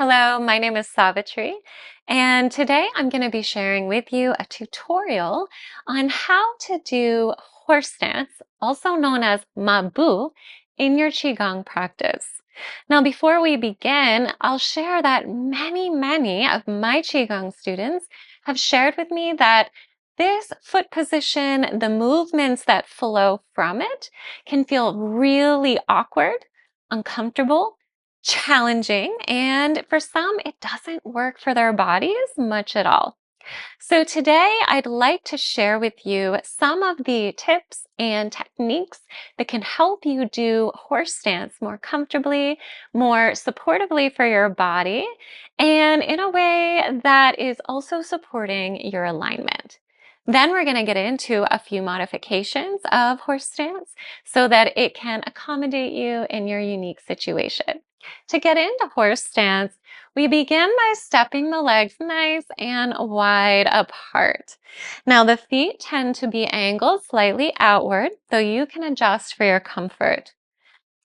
Hello, my name is Savitri, and today I'm going to be sharing with you a tutorial on how to do horse stance, also known as mabu, in your Qigong practice. Now, before we begin, I'll share that many of my Qigong students have shared with me that this foot position, the movements that flow from it, can feel really awkward, uncomfortable, challenging, and for some, it doesn't work for their bodies much at all. So today, I'd like to share with you some of the tips and techniques that can help you do horse stance more comfortably, more supportively for your body, and in a way that is also supporting your alignment. Then we're going to get into a few modifications of horse stance so that it can accommodate you in your unique situation. To get into horse stance, we begin by stepping the legs nice and wide apart. Now, the feet tend to be angled slightly outward, though you can adjust for your comfort.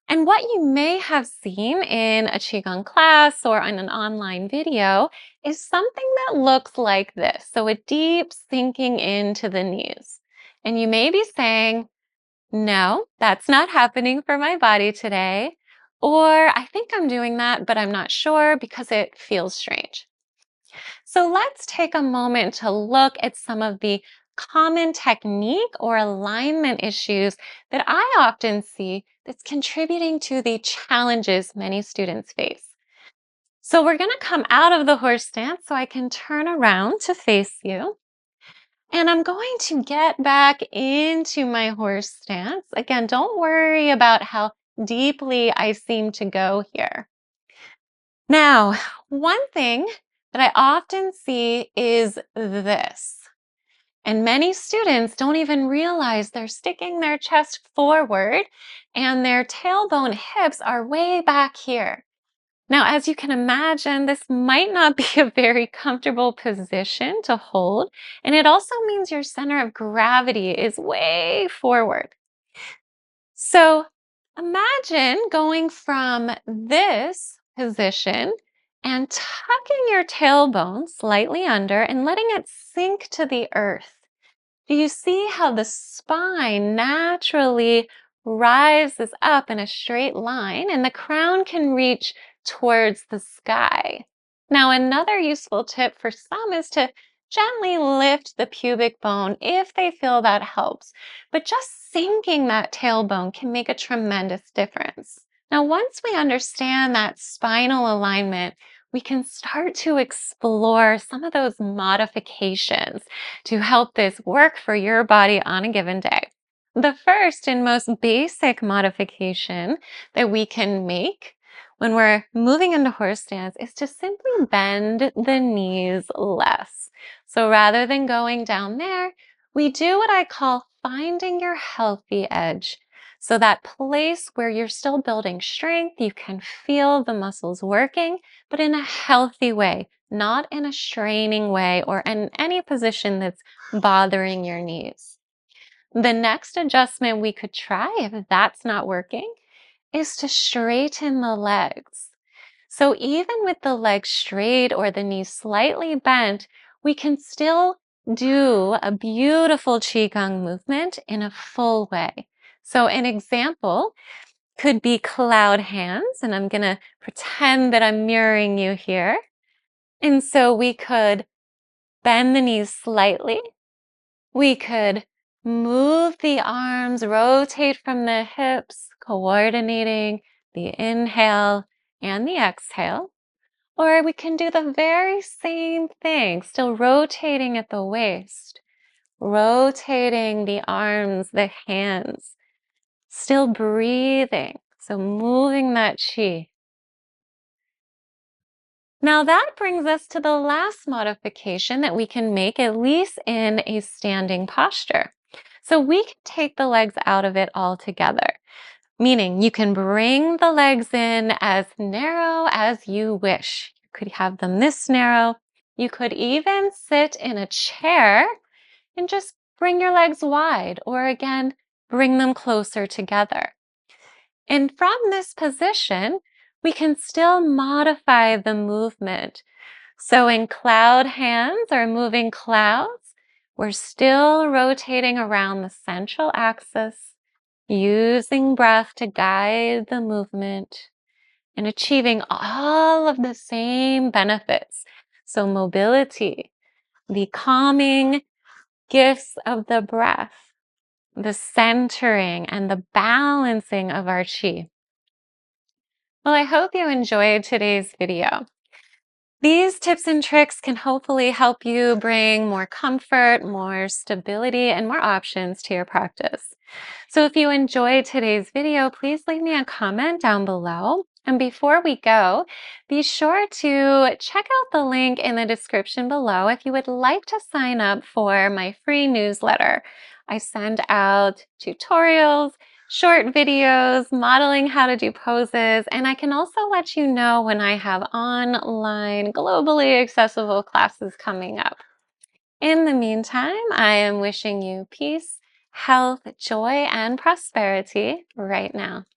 And what you may have seen in a Qigong class or on an online video is something that looks like this. So a deep sinking into the knees. And you may be saying, no, that's not happening for my body today. Or I think I'm doing that, but I'm not sure because it feels strange. So let's take a moment to look at some of the common technique or alignment issues that I often see that's contributing to the challenges many students face. So we're going to come out of the horse stance so I can turn around to face you. And I'm going to get back into my horse stance. Again, don't worry about how deeply I seem to go here. Now, one thing that I often see is this. And many students don't even realize they're sticking their chest forward and their tailbone hips are way back here. Now, as you can imagine, this might not be a very comfortable position to hold, and it also means your center of gravity is way forward. So imagine going from this position and tucking your tailbone slightly under and letting it sink to the earth. Do you see how the spine naturally rises up in a straight line and the crown can reach towards the sky? Now, another useful tip for some is to gently lift the pubic bone if they feel that helps. But just sinking that tailbone can make a tremendous difference. Now, once we understand that spinal alignment, we can start to explore some of those modifications to help this work for your body on a given day. The first and most basic modification that we can make when we're moving into horse stance is to simply bend the knees less. So rather than going down there, we do what I call finding your healthy edge. So that place where you're still building strength, you can feel the muscles working, but in a healthy way, not in a straining way or in any position that's bothering your knees. The next adjustment we could try if that's not working is to straighten the legs. So even with the legs straight or the knees slightly bent, we can still do a beautiful Qigong movement in a full way. So an example could be cloud hands, and I'm going to pretend that I'm mirroring you here. And so we could bend the knees slightly. We could move the arms, rotate from the hips, coordinating the inhale and the exhale. Or we can do the very same thing, still rotating at the waist, rotating the arms, the hands, still breathing. So moving that chi. Now that brings us to the last modification that we can make, at least in a standing posture. So we can take the legs out of it altogether, meaning you can bring the legs in as narrow as you wish. You could have them this narrow. You could even sit in a chair and just bring your legs wide, or again, bring them closer together. And from this position, we can still modify the movement. So in cloud hands or moving clouds, we're still rotating around the central axis, using breath to guide the movement and achieving all of the same benefits. So mobility, the calming gifts of the breath, the centering and the balancing of our chi. Well, I hope you enjoyed today's video. These tips and tricks can hopefully help you bring more comfort, more stability, and more options to your practice. So if you enjoyed today's video, please leave me a comment down below. And before we go, be sure to check out the link in the description below if you would like to sign up for my free newsletter. I send out tutorials, short videos, modeling how to do poses, and I can also let you know when I have online, globally accessible classes coming up. In the meantime, I am wishing you peace, health, joy, and prosperity right now.